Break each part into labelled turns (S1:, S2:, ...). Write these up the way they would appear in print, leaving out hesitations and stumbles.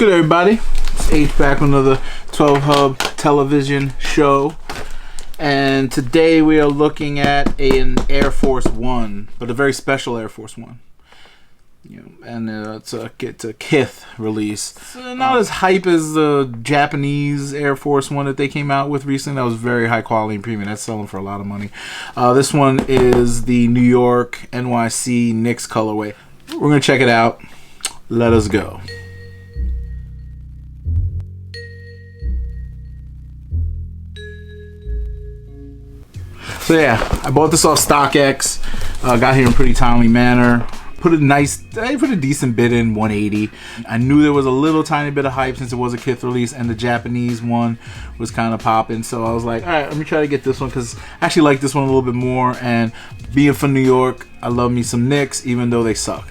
S1: Good, everybody. It's H back with another 12 Hub television show. And today we are looking at an Air Force One, but a very special Air Force One. And it's a Kith release. It's not as hype as the Japanese Air Force One that they came out with recently. That was very high quality and premium. That's selling for a lot of money. This one is the New York NYC Knicks colorway. We're going to check it out. Let us go. So yeah, I bought this off StockX. Got here in a pretty timely manner. I put a decent bid in, 180. I knew there was a little tiny bit of hype since it was a Kith release and the Japanese one was kind of popping. So I was like, all right, let me try to get this one because I actually like this one a little bit more. And being from New York, I love me some Knicks, even though they suck.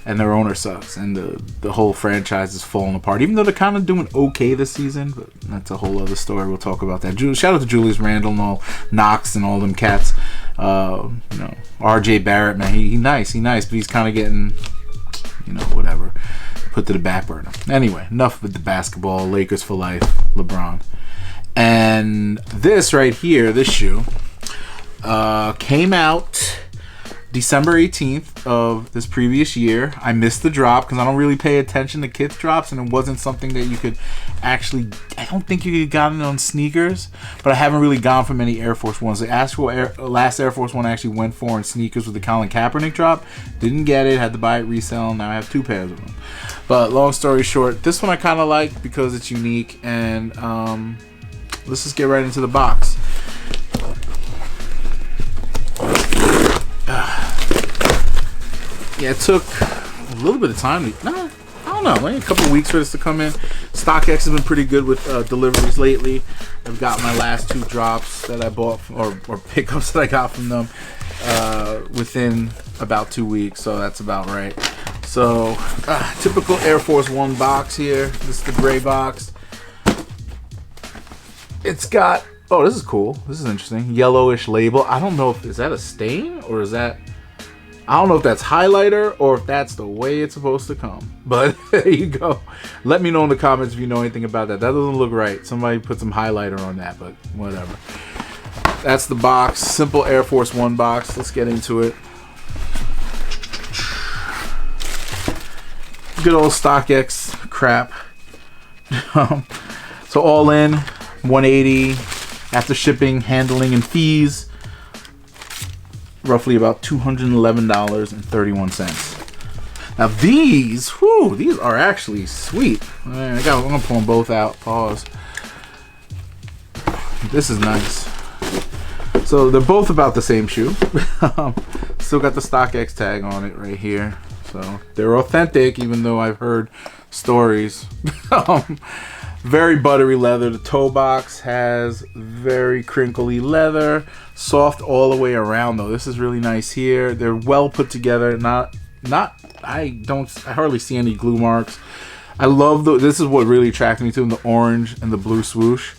S1: And their owner sucks, and the whole franchise is falling apart. Even though they're kind of doing okay this season, but that's a whole other story. We'll talk about that. Shout out to Julius Randle and all Knox and all them cats. RJ Barrett, man, he nice, but he's kind of getting, whatever, put to the back burner. Anyway, enough with the basketball. Lakers for life, LeBron. And this right here, this shoe, came out December 18th of this previous year. I missed the drop because I don't really pay attention to Kith drops, and it wasn't something that you could actually, I don't think you could got it on sneakers, but I haven't really gone for many Air Force Ones. The last Air Force One I actually went for in sneakers with the Colin Kaepernick drop. Didn't get it, had to buy it resale, and now I have 2 pairs of them. But long story short, this one I kind of like because it's unique, and let's just get right into the box. Yeah, it took a little bit of time. I don't know, maybe a couple of weeks for this to come in. StockX has been pretty good with deliveries lately. I've got my last 2 drops that I bought, or pickups that I got from them within about 2 weeks, so that's about right. So, typical Air Force One box here. This is the gray box. It's got, oh, this is cool. This is interesting. Yellowish label. I don't know is that a stain or is that, I don't know if that's highlighter or if that's the way it's supposed to come. But there you go. Let me know in the comments if you know anything about that. That doesn't look right. Somebody put some highlighter on that, but whatever. That's the box. Simple Air Force One box. Let's get into it. Good old StockX crap. So all in, 180 after shipping, handling, and fees. Roughly about $211.31. Now these are actually sweet. I'm gonna pull them both out. Pause. This is nice. So they're both about the same shoe. Still got the StockX tag on it right here. So they're authentic, even though I've heard stories. Very buttery leather. The toe box has very crinkly leather. Soft all the way around though. This is really nice here. They're well put together. I hardly see any glue marks. I love this is what really attracted me to them, the orange and the blue swoosh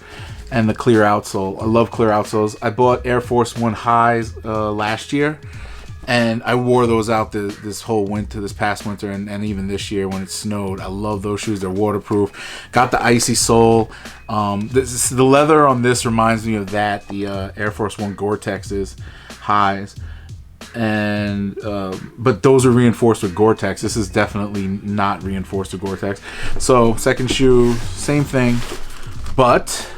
S1: and the clear outsole. I love clear outsoles. I bought Air Force One highs last year. And I wore those out this past winter, and even this year when it snowed. I love those shoes. They're waterproof. Got the icy sole. The leather on this reminds me of that. The Air Force One Gore-Tex's highs. And but those are reinforced with Gore-Tex. This is definitely not reinforced with Gore-Tex. So second shoe, same thing. But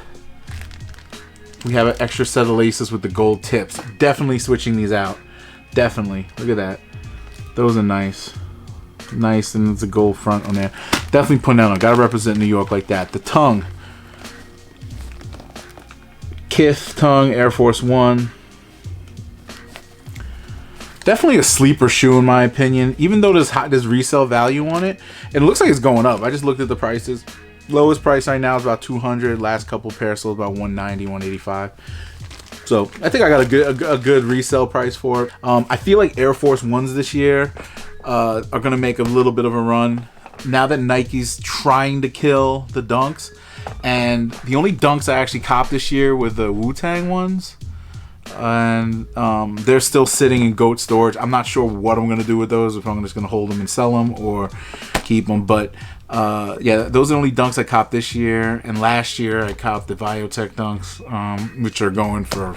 S1: we have an extra set of laces with the gold tips. Definitely switching these out. Definitely. Look at that. Those are nice. Nice, and it's a gold front on there. Definitely putting that on. Gotta represent New York like that. The tongue. Kith tongue, Air Force One. Definitely a sleeper shoe in my opinion. Even though there's resale value on it, it looks like it's going up. I just looked at the prices. Lowest price right now is about $200. Last couple pairs sold about $190, $185. So I think I got a good resale price for it. I feel like Air Force Ones this year are going to make a little bit of a run. Now that Nike's trying to kill the dunks. And the only dunks I actually copped this year were the Wu-Tang ones. And they're still sitting in GOAT storage. I'm not sure what I'm going to do with those. If I'm just going to hold them and sell them or keep them. But Yeah, those are the only dunks I copped this year. And last year I copped the Biotech dunks, which are going for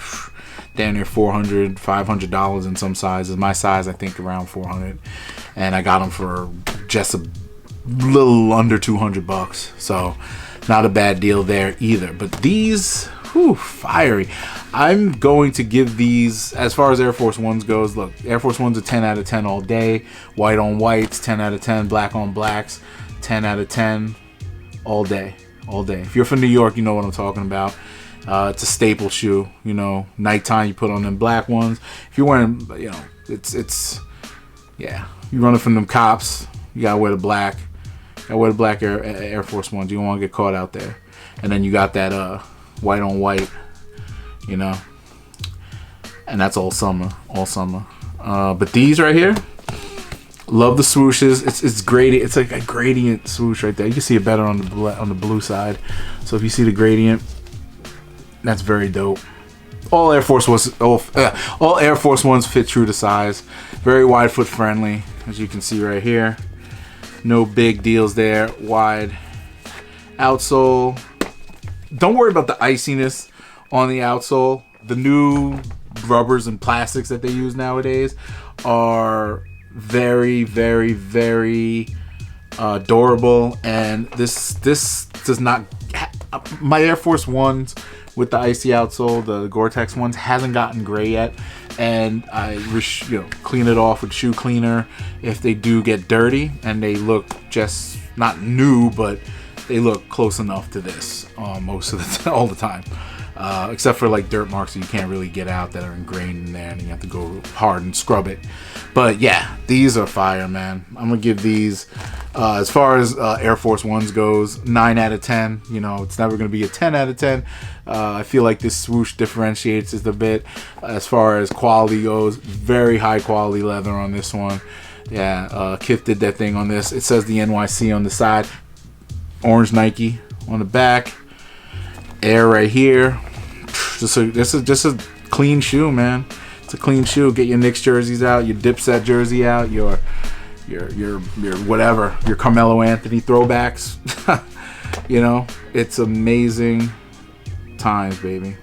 S1: damn near $400, $500 in some sizes. My size, I think, around $400, and I got them for just a little under $200. So not a bad deal there either. But these, whew, fiery. I'm going to give these, as far as Air Force Ones goes, look, Air Force Ones are 10 out of 10 all day. White on whites, 10 out of 10. Black on blacks, 10 out of 10 all day. All day. If you're from New York, you know what I'm talking about. It's a staple shoe, you know. Nighttime, you put on them black ones. If you're wearing, you know, it's yeah. You running from them cops, you gotta wear the black. Gotta wear the black Air Force Ones. You don't want to get caught out there. And then you got that white on white, you know. And that's all summer, all summer. But these right here, love the swooshes. It's gradient. It's like a gradient swoosh right there. You can see it better on the blue side. So if you see the gradient, that's very dope. All Air Force Ones fit true to size. Very wide foot friendly, as you can see right here. No big deals there. Wide outsole. Don't worry about the iciness on the outsole. The new rubbers and plastics that they use nowadays are very, very, very durable, and this does not. My Air Force Ones with the icy outsole, the Gore-Tex ones, hasn't gotten gray yet, and I clean it off with shoe cleaner if they do get dirty, and they look just not new, but they look close enough to this most of all the time, except for like dirt marks that you can't really get out that are ingrained in there, and you have to go hard and scrub it. But yeah, these are fire, man. I'm gonna give these, as far as Air Force Ones goes, 9 out of 10. You know, it's never gonna be a 10 out of 10. I feel like this swoosh differentiates it a bit as far as quality goes. Very high quality leather on this one. Yeah, Kith did that thing on this. It says the NYC on the side, orange Nike on the back, Air right here. This is just a clean shoe, man. It's a clean shoe. Get your Knicks jerseys out, your Dipset jersey out, your whatever, your Carmelo Anthony throwbacks. You know, it's amazing times, baby.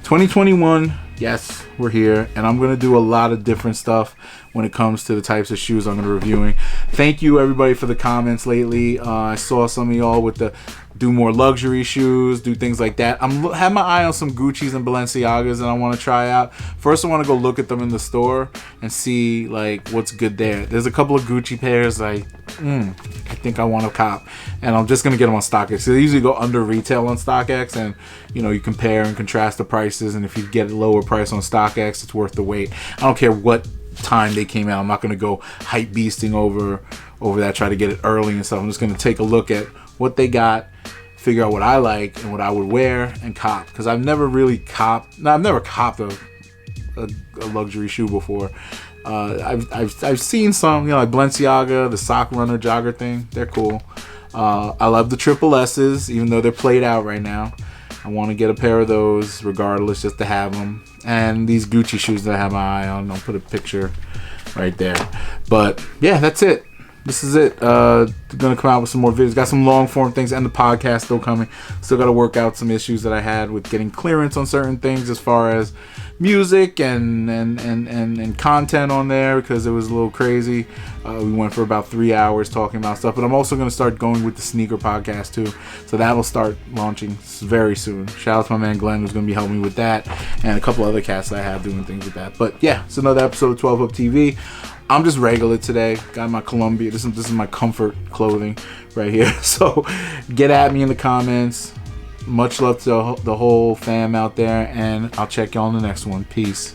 S1: 2021, yes, we're here, and I'm gonna do a lot of different stuff when it comes to the types of shoes I'm gonna be reviewing. Thank you everybody for the comments lately. I saw some of y'all with the do more luxury shoes, do things like that. Have my eye on some Gucci's and Balenciagas that I want to try out. First, I want to go look at them in the store and see like what's good there. There's a couple of Gucci pairs I think I want to cop, and I'm just gonna get them on StockX. So they usually go under retail on StockX, and you know, you compare and contrast the prices, and if you get a lower price on StockX, it's worth the wait. I don't care what time they came out. I'm not gonna go hype beasting over that, try to get it early and stuff. I'm just gonna take a look at what they got, figure out what I like and what I would wear and cop, because I've never really copped. No, I've never copped a luxury shoe before. I've seen some, you know, like Balenciaga, the sock runner jogger thing. They're cool. I love the triple S's, even though they're played out right now. I want to get a pair of those regardless, just to have them. And these Gucci shoes that I have my eye on, I'll put a picture right there. But yeah, that's it. This is it. Gonna come out with some more videos. Got some long form things, and the podcast still coming. Still got to work out some issues that I had with getting clearance on certain things as far as music and content on there, because it was a little crazy. We went for about 3 hours talking about stuff, but I'm also gonna start going with the sneaker podcast too, so that'll start launching very soon. Shout out to my man Glenn, who's gonna be helping me with that, and a couple other cats that I have doing things with that. But yeah, it's another episode of 12 Up TV. I'm just regular today. Got my Columbia. This is my comfort clothing right here. So get at me in the comments. Much love to the whole fam out there, and I'll check y'all in the next one. Peace.